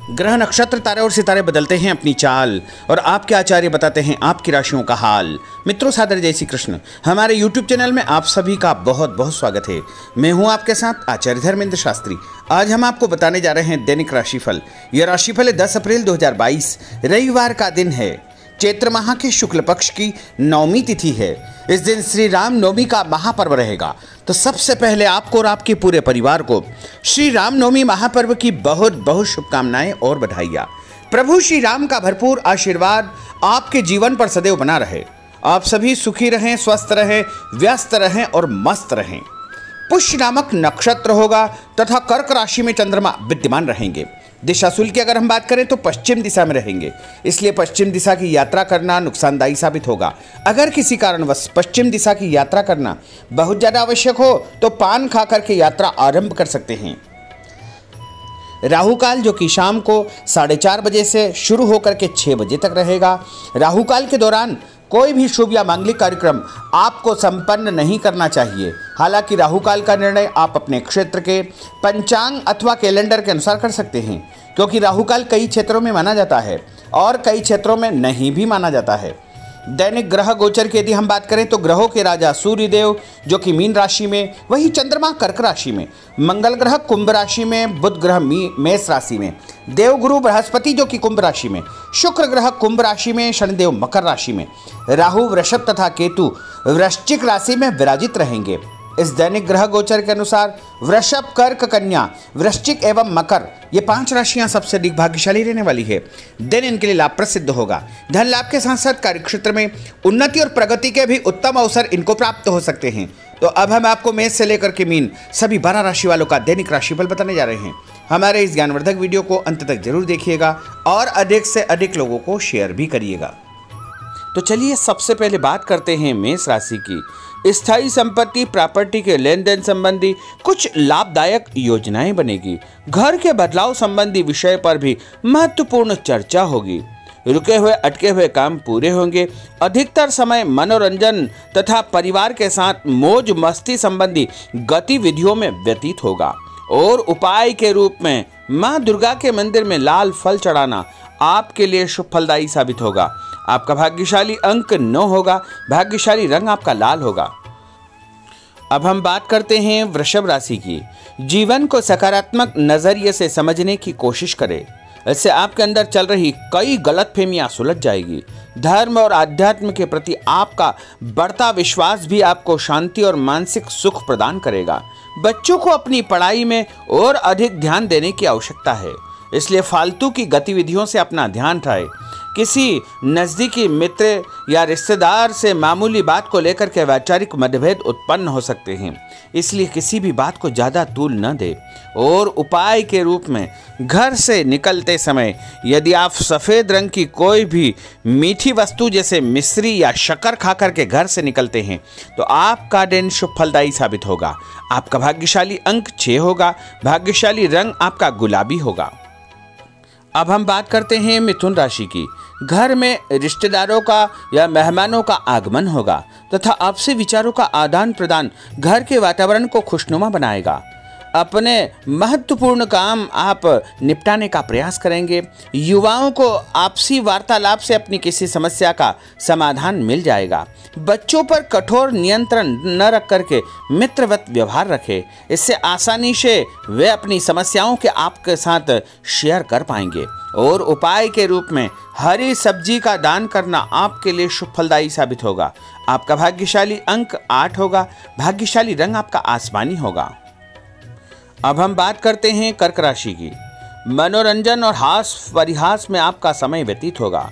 ग्रह नक्षत्र तारे और सितारे बदलते हैं अपनी चाल और आपके आचार्य बताते हैं आपकी राशियों का हाल। मित्रों, सादर जय श्री कृष्ण। हमारे YouTube चैनल में आप सभी का बहुत बहुत स्वागत है। मैं हूं आपके साथ आचार्य धर्मेंद्र शास्त्री। आज हम आपको बताने जा रहे हैं दैनिक राशिफल। यह राशिफल है 10 अप्रैल 2022 रविवार का दिन है। चैत्र माह के शुक्ल पक्ष की नवमी तिथि है। इस दिन श्री राम नवमी का महापर्व रहेगा। तो सबसे पहले आपको और आपके पूरे परिवार को श्री राम नवमी महापर्व की बहुत बहुत शुभकामनाएं और बधाइयाँ। प्रभु श्री राम का भरपूर आशीर्वाद आपके जीवन पर सदैव बना रहे। आप सभी सुखी रहें, स्वस्थ रहें, व्यस्त रहें और मस्त रहें। पुष्य नामक नक्षत्र होगा तथा कर्क राशि में चंद्रमा विद्यमान रहेंगे। दिशाशूल की अगर हम बात करें तो पश्चिम दिशा में रहेंगे, इसलिए पश्चिम दिशा की यात्रा करना नुकसानदायी साबित होगा। अगर किसी कारणवश पश्चिम दिशा की यात्रा करना बहुत ज़्यादा आवश्यक हो तो पान खा करके यात्रा आरंभ कर सकते हैं। राहु काल जो कि शाम को 4:30 बजे से शुरू होकर के 6 बजे तक रहेगा। राहु काल के दौरान कोई भी शुभ या मांगलिक कार्यक्रम आपको संपन्न नहीं करना चाहिए। हालांकि राहु काल का निर्णय आप अपने क्षेत्र के पंचांग अथवा कैलेंडर के अनुसार कर सकते हैं, क्योंकि राहु काल कई क्षेत्रों में माना जाता है और कई क्षेत्रों में नहीं भी माना जाता है। दैनिक ग्रह गोचर की यदि हम बात करें तो ग्रहों के राजा सूर्य देव जो कि मीन राशि में, वही चंद्रमा कर्क राशि में, मंगल ग्रह कुंभ राशि में, बुध ग्रह मेष राशि में, देवगुरु बृहस्पति जो कि कुंभ राशि में, शुक्र ग्रह कुंभ राशि में, शनिदेव मकर राशि में, राहु वृषभ तथा केतु वृश्चिक राशि में विराजित रहेंगे। इस दैनिक ग्रह गोचर के अनुसार वृषभ, कर्क, कन्या, वृश्चिक एवं मकर ये 5 राशियां सबसे अधिक भाग्यशाली रहने वाली है। दिन इनके लिए लाभप्रद सिद्ध होगा। धन लाभ के साथ साथ कार्यक्षेत्र में उन्नति और प्रगति के भी उत्तम अवसर इनको प्राप्त हो सकते हैं। तो अब हम आपको मेष से लेकर के मीन सभी 12 राशि वालों का दैनिक राशिफल बताने जा रहे हैं। हमारे इस ज्ञानवर्धक वीडियो को अंत तक जरूर देखिएगा और अधिक से अधिक लोगों को शेयर भी करिएगा। तो चलिए सबसे पहले बात करते हैं मेष राशि की। स्थायी संपत्ति प्रॉपर्टी के लेन देन संबंधी कुछ लाभदायक योजनाएं बनेगी। घर के बदलाव संबंधी विषय पर भी महत्वपूर्ण चर्चा होगी। रुके हुए अटके हुए काम पूरे होंगे। अधिकतर समय मनोरंजन तथा परिवार के साथ मौज मस्ती संबंधी गतिविधियों में व्यतीत होगा। और उपाय के रूप में मां दुर्गा के मंदिर में लाल फल चढ़ाना आपके लिए शुभ फलदायी साबित होगा। आपका भाग्यशाली अंक 9 होगा। भाग्यशाली रंग आपका लाल होगा। अब हम बात करते हैं वृषभ राशि की। जीवन को सकारात्मक नजरिए से समझने की कोशिश करें। इससे आपके अंदर चल रही कई गलतफहमियां सुलझ जाएगी। धर्म और आध्यात्म के प्रति आपका बढ़ता विश्वास भी आपको शांति और मानसिक सुख प्रदान करेगा। बच्चों को अपनी पढ़ाई में और अधिक ध्यान देने की आवश्यकता है, इसलिए फालतू की गतिविधियों से अपना ध्यान हटाएं। किसी नज़दीकी मित्र या रिश्तेदार से मामूली बात को लेकर के वैचारिक मतभेद उत्पन्न हो सकते हैं, इसलिए किसी भी बात को ज़्यादा तूल न दे। और उपाय के रूप में घर से निकलते समय यदि आप सफ़ेद रंग की कोई भी मीठी वस्तु जैसे मिश्री या शक्कर खा करके घर से निकलते हैं तो आपका दिन शुभ फलदायी साबित होगा। आपका भाग्यशाली अंक 6 होगा। भाग्यशाली रंग आपका गुलाबी होगा। अब हम बात करते हैं मिथुन राशि की। घर में रिश्तेदारों का या मेहमानों का आगमन होगा तथा आपसी विचारों का आदान प्रदान घर के वातावरण को खुशनुमा बनाएगा। अपने महत्वपूर्ण काम आप निपटाने का प्रयास करेंगे। युवाओं को आपसी वार्तालाप से अपनी किसी समस्या का समाधान मिल जाएगा। बच्चों पर कठोर नियंत्रण न रख करके मित्रवत व्यवहार रखें। इससे आसानी से वे अपनी समस्याओं के आपके साथ शेयर कर पाएंगे। और उपाय के रूप में हरी सब्जी का दान करना आपके लिए शुभ फलदायी साबित होगा। आपका भाग्यशाली अंक 8 होगा। भाग्यशाली रंग आपका आसमानी होगा। अब हम बात करते हैं कर्क राशि की। मनोरंजन और हास परिहास में आपका समय व्यतीत होगा।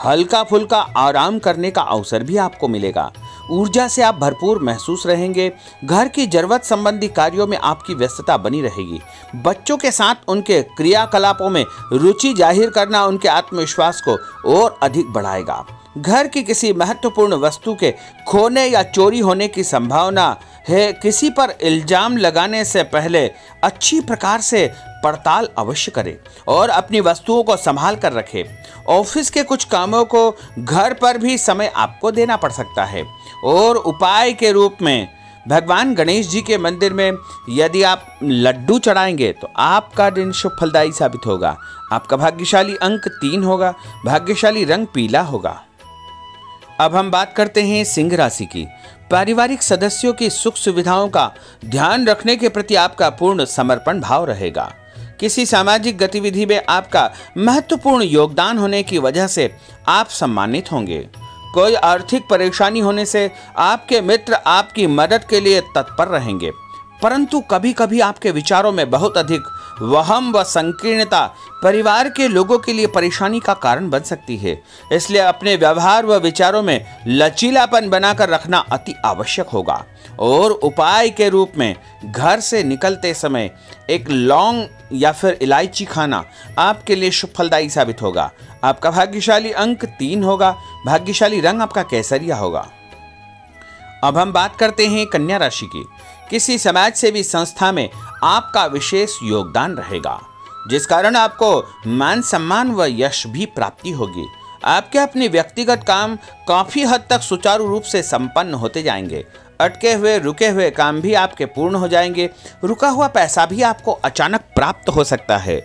हल्का फुल्का आराम करने का अवसर भी आपको मिलेगा। ऊर्जा से आप भरपूर महसूस रहेंगे। घर की जरूरत संबंधी कार्यों में आपकी व्यस्तता बनी रहेगी। बच्चों के साथ उनके क्रियाकलापों में रुचि जाहिर करना उनके आत्मविश्वास को और अधिक बढ़ाएगा। घर की किसी महत्वपूर्ण वस्तु के खोने या चोरी होने की संभावना है। किसी पर इल्जाम लगाने से पहले अच्छी प्रकार से पड़ताल अवश्य करें और अपनी वस्तुओं को संभाल कर रखें। ऑफिस के कुछ कामों को घर पर भी समय आपको देना पड़ सकता है। और उपाय के रूप में भगवान गणेश जी के मंदिर में यदि आप लड्डू चढ़ाएंगे तो आपका दिन शुभ फलदायी साबित होगा। आपका भाग्यशाली अंक 3 होगा। भाग्यशाली रंग पीला होगा। अब हम बात करते हैं सिंह राशि की। पारिवारिक सदस्यों की सुख सुविधाओं का ध्यान रखने के प्रति आपका पूर्ण समर्पण भाव रहेगा। किसी सामाजिक गतिविधि में आपका महत्वपूर्ण योगदान होने की वजह से आप सम्मानित होंगे। कोई आर्थिक परेशानी होने से आपके मित्र आपकी मदद के लिए तत्पर रहेंगे, परंतु कभी कभी आपके विचारों में बहुत अधिक वहम व संकीर्णता परिवार के लोगों के लिए परेशानी का कारण बन सकती है। इसलिए अपने व्यवहार व विचारों में लचीलापन बनाकर रखना अति आवश्यक होगा। और उपाय के रूप में घर से निकलते समय एक लौंग या फिर इलायची खाना आपके लिए शुभ फलदायी साबित होगा। आपका भाग्यशाली अंक 3 होगा। भाग्यशाली रंग आपका केसरिया होगा। अब हम बात करते हैं कन्या राशि की। किसी समाज सेवी संस्था में आपका विशेष योगदान रहेगा, जिस कारण आपको मान सम्मान व यश भी प्राप्ति होगी। आपके अपने व्यक्तिगत काम काफी हद तक सुचारू रूप से संपन्न होते जाएंगे। अटके हुए रुके हुए काम भी आपके पूर्ण हो जाएंगे। रुका हुआ पैसा भी आपको अचानक प्राप्त हो सकता है।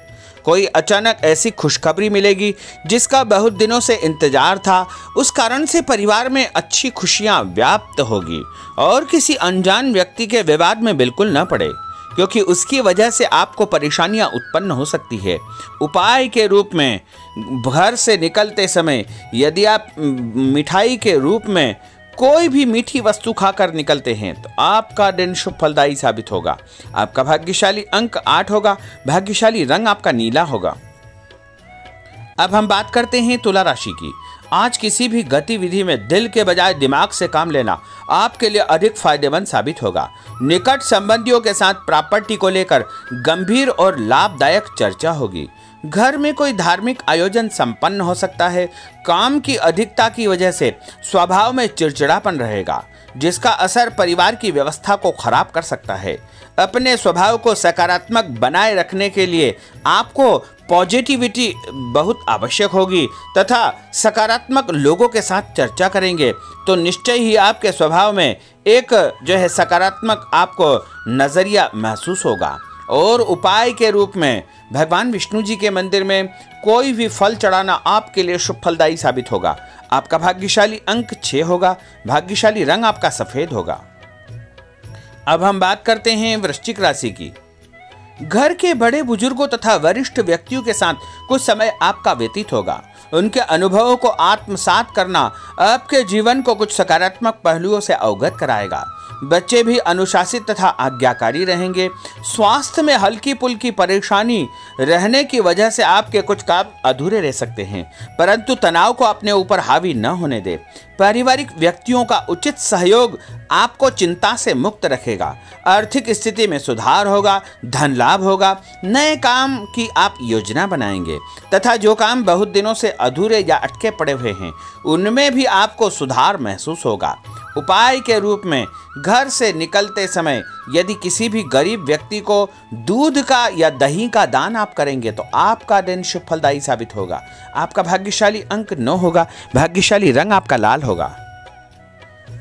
कोई अचानक ऐसी खुशखबरी मिलेगी जिसका बहुत दिनों से इंतजार था। उस कारण से परिवार में अच्छी खुशियां व्याप्त होगी और किसी अनजान व्यक्ति के विवाद में बिल्कुल न पड़े, क्योंकि उसकी वजह से आपको परेशानियां उत्पन्न हो सकती है। उपाय के रूप में घर से निकलते समय यदि आप मिठाई के रूप में कोई भी मीठी वस्तु खाकर निकलते हैं तो आपका दिन शुभ फलदायी साबित होगा। आपका भाग्यशाली अंक 8 होगा। भाग्यशाली रंग आपका नीला होगा। अब हम बात करते हैं तुला राशि की। आज किसी भी गतिविधि में दिल के बजाय दिमाग से काम लेना आपके लिए अधिक फायदेमंद साबित होगा। निकट संबंधियों के साथ प्रॉपर्टी को लेकर गंभीर और लाभदायक चर्चा होगी। घर में कोई धार्मिक आयोजन संपन्न हो सकता है। काम की अधिकता की वजह से स्वभाव में चिड़चिड़ापन रहेगा, जिसका असर परिवार की व्यवस्था को खराब कर सकता है। अपने स्वभाव को सकारात्मक बनाए रखने के लिए आपको पॉजिटिविटी बहुत आवश्यक होगी तथा सकारात्मक लोगों के साथ चर्चा करेंगे तो निश्चय ही आपके स्वभाव में एक सकारात्मक आपको नजरिया महसूस होगा। और उपाय के रूप में भगवान विष्णु जी के मंदिर में कोई भी फल चढ़ाना आपके लिए शुभ फलदायी साबित होगा। आपका भाग्यशाली अंक 6 होगा। भाग्यशाली रंग आपका सफेद होगा। अब हम बात करते हैं वृश्चिक राशि की। घर के बड़े बुजुर्गों तथा वरिष्ठ व्यक्तियों के साथ कुछ समय आपका व्यतीत होगा। उनके अनुभवों को आत्मसात करना आपके जीवन को कुछ सकारात्मक पहलुओं से अवगत कराएगा। बच्चे भी अनुशासित तथा आज्ञाकारी रहेंगे। स्वास्थ्य में हल्की पुल्की परेशानी रहने की वजह से आपके कुछ काम अधूरे रह सकते हैं, परंतु तनाव को अपने ऊपर हावी न होने दे। पारिवारिक व्यक्तियों का उचित सहयोग आपको चिंता से मुक्त रखेगा। आर्थिक स्थिति में सुधार होगा। धन लाभ होगा। नए काम की आप योजना बनाएंगे तथा जो काम बहुत दिनों से अधूरे या अटके पड़े हुए हैं उनमें भी आपको सुधार महसूस होगा। उपाय के रूप में घर से निकलते समय यदि किसी भी गरीब व्यक्ति को दूध का या दही का दान आप करेंगे तो आपका दिन शुभ फलदायी साबित होगा। आपका भाग्यशाली अंक 9 होगा। भाग्यशाली रंग आपका लाल होगा।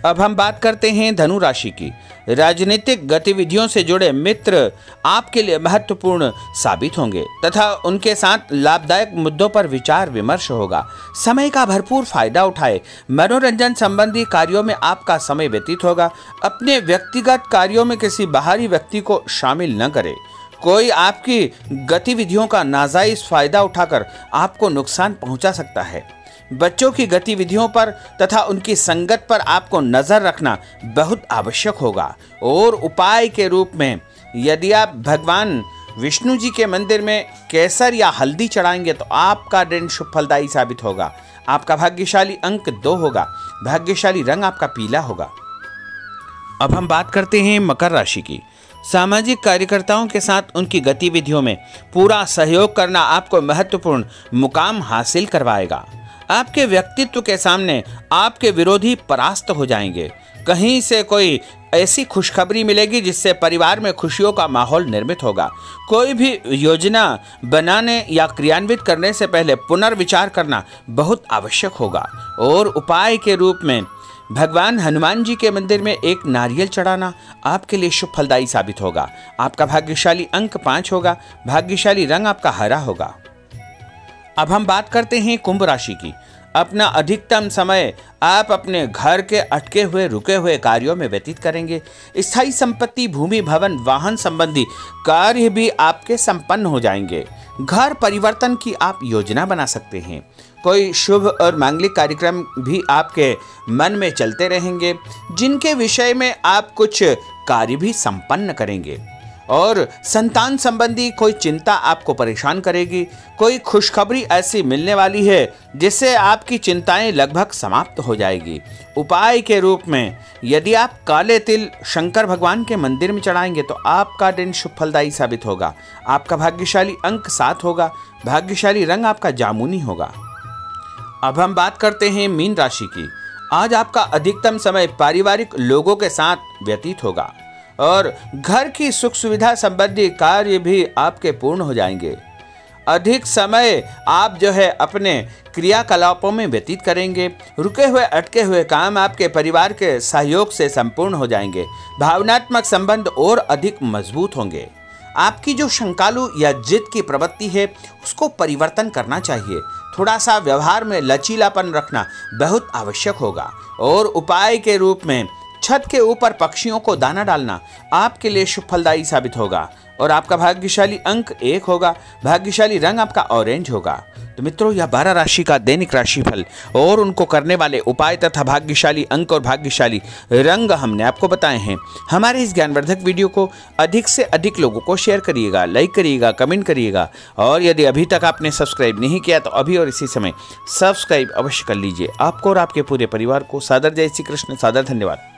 अब हम बात करते हैं धनु राशि की। राजनीतिक गतिविधियों से जुड़े मित्र आपके लिए महत्वपूर्ण साबित होंगे तथा उनके साथ लाभदायक मुद्दों पर विचार विमर्श होगा। समय का भरपूर फायदा उठाए। मनोरंजन संबंधी कार्यों में आपका समय व्यतीत होगा। अपने व्यक्तिगत कार्यों में किसी बाहरी व्यक्ति को शामिल न करें। कोई आपकी गतिविधियों का नाजायज फायदा उठाकर आपको नुकसान पहुंचा सकता है। बच्चों की गतिविधियों पर तथा उनकी संगत पर आपको नजर रखना बहुत आवश्यक होगा। और उपाय के रूप में यदि आप भगवान विष्णु जी के मंदिर में केसर या हल्दी चढ़ाएंगे तो आपका दिन शुभ फलदायी साबित होगा। आपका भाग्यशाली अंक 2 होगा। भाग्यशाली रंग आपका पीला होगा। अब हम बात करते हैं मकर राशि की। सामाजिक कार्यकर्ताओं के साथ उनकी गतिविधियों में पूरा सहयोग करना आपको महत्वपूर्ण मुकाम हासिल करवाएगा। आपके व्यक्तित्व के सामने आपके विरोधी परास्त हो जाएंगे। कहीं से कोई ऐसी खुशखबरी मिलेगी जिससे परिवार में खुशियों का माहौल निर्मित होगा। कोई भी योजना बनाने या क्रियान्वित करने से पहले पुनर्विचार करना बहुत आवश्यक होगा। और उपाय के रूप में भगवान हनुमान जी के मंदिर में एक नारियल चढ़ाना आपके लिए शुभ फलदायी साबित होगा। आपका भाग्यशाली अंक 5 होगा। भाग्यशाली रंग आपका हरा होगा। अब हम बात करते हैं कुंभ राशि की। अपना अधिकतम समय आप अपने घर के अटके हुए रुके हुए कार्यों में व्यतीत करेंगे। स्थायी संपत्ति, भूमि, भवन, वाहन संबंधी कार्य भी आपके संपन्न हो जाएंगे। घर परिवर्तन की आप योजना बना सकते हैं। कोई शुभ और मांगलिक कार्यक्रम भी आपके मन में चलते रहेंगे, जिनके विषय में आप कुछ कार्य भी संपन्न करेंगे। और संतान संबंधी कोई चिंता आपको परेशान करेगी। कोई खुशखबरी ऐसी मिलने वाली है जिससे आपकी चिंताएं लगभग समाप्त हो जाएगी। उपाय के रूप में यदि आप काले तिल शंकर भगवान के मंदिर में चढ़ाएंगे तो आपका दिन शुभ फलदायी साबित होगा। आपका भाग्यशाली अंक 7 होगा। भाग्यशाली रंग आपका जामुनी होगा। अब हम बात करते हैं मीन राशि की। आज आपका अधिकतम समय पारिवारिक लोगों के साथ व्यतीत होगा और घर की सुख सुविधा संबंधी कार्य भी आपके पूर्ण हो जाएंगे। अधिक समय आप अपने क्रियाकलापों में व्यतीत करेंगे। रुके हुए अटके हुए काम आपके परिवार के सहयोग से संपूर्ण हो जाएंगे। भावनात्मक संबंध और अधिक मजबूत होंगे। आपकी जो शंकालु या जिद की प्रवृत्ति है उसको परिवर्तन करना चाहिए। थोड़ा सा व्यवहार में लचीलापन रखना बहुत आवश्यक होगा। और उपाय के रूप में छत के ऊपर पक्षियों को दाना डालना आपके लिए शुभ फलदायी साबित होगा। और आपका भाग्यशाली अंक 1 होगा। भाग्यशाली रंग आपका ऑरेंज होगा। तो मित्रों, यह 12 राशि का दैनिक राशिफल और उनको करने वाले उपाय तथा भाग्यशाली अंक और भाग्यशाली रंग हमने आपको बताए हैं। हमारे इस ज्ञानवर्धक वीडियो को अधिक से अधिक लोगों को शेयर करिएगा, लाइक करिएगा, कमेंट करिएगा। और यदि अभी तक आपने सब्सक्राइब नहीं किया तो अभी और इसी समय सब्सक्राइब अवश्य कर लीजिए। आपको और आपके पूरे परिवार को सादर जय श्री कृष्ण, सादर धन्यवाद।